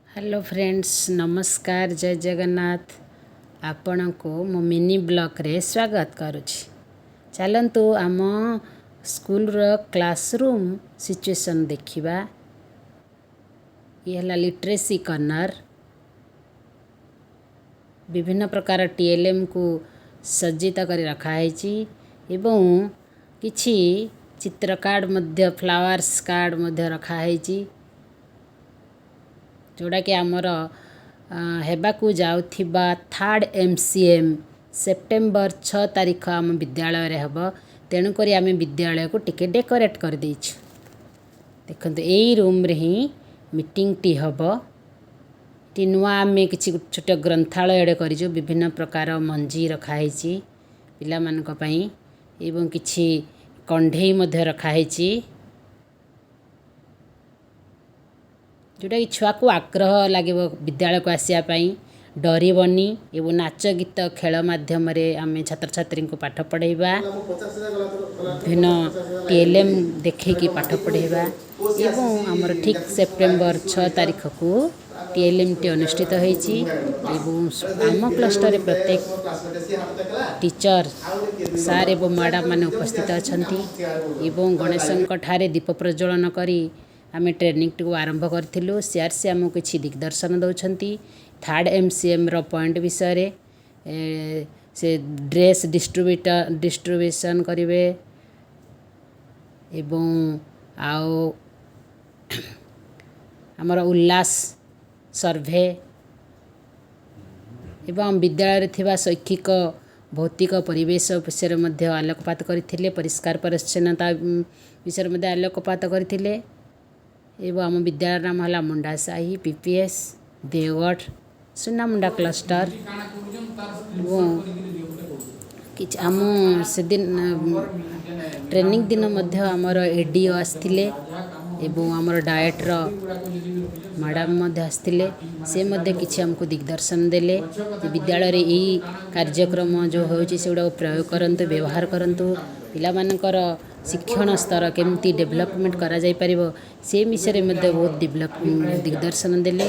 Hello friends, नमस्कार, जय जगन्नाथ। आपण को मो मिनी ब्लॉग रे स्वागत करुछि। चलंतु आम स्कूल रो क्लासरूम सिचुएशन देखिबा। ये हला लिटरेसी कर्नर। विभिन्न प्रकार टीएलएम को सज्जित करी रखा है एवं किछि चित्र कार्ड मध्य फ्लावर्स कार्ड मध्य रखा है जोड़ा कि आमर हेबाकू जाउथिबा थर्ड एमसीएम सेप्टेम्बर 6 तारीख आम विद्यालय रे हबो। तेणुक आम विद्यालय को टिके डेकोरेट कर देइछु। देखंतु एई रूम रे ही मीटिंग टी हबो। टी नुआ आम किछि छोट ग्रंथालय करिजो। विभिन्न प्रकार मंजी रखा है पिला मानक पई एवं किछि कंढेई मध्य रखा है जोटा कि छुआ को आग्रह लगे विद्यालय को आसापी डरबनी एवं नाच गीत खेल मध्यम आम छात्र छात्री को पाठ पढ़ेबा। भिन्न टीएलएम देखी पाठ पढ़ेबा एवं आमर ठीक सेप्टेम्बर 6 तारीख को टीएलएम टी अनुष्ठित होईची। आम क्लस्टर प्रत्येक टीचर सार एवं मैडम माने उपस्थित अछंती एवं गणेशंक ठारे दीप प्रज्वलन करी आम ट्रेनिंग टी आरंभ करूँ। सीआरसी आमको किसी दिग्दर्शन दौरान थर्ड एमसीएम रो पॉइंट विषय से ड्रेस डिस्ट्रीब्यूशन करेंगे एवं आओ आमर उल्लास सर्वे एवं विद्यालय थिबा शैक्षिक भौतिक परिवेश विषय मध्य आलोकपात करथिले। परिष्कार परिच्छन्नता विषय मध्य आलोकपात करथिले एवं आम विद्यालय नाम है मुंडा साही पीपीएस देवगढ़ सुनामुंडा क्लस्टर। आम से दिन ट्रेनिंग दिन मध्य आमर एडीओ आसथिले एवं आमर डायटर मैडम आसथिले। से मध्य किछि हमको दिग्दर्शन देले विद्यालय रे यही कार्यक्रम जो होछि सेगुडा प्रयोग करंतु व्यवहार करंतु पिला मानकर शिक्षण स्तर केमती डेवलपमेंट करा जाय परिबो से विषय में बहुत दिग्दर्शन देले।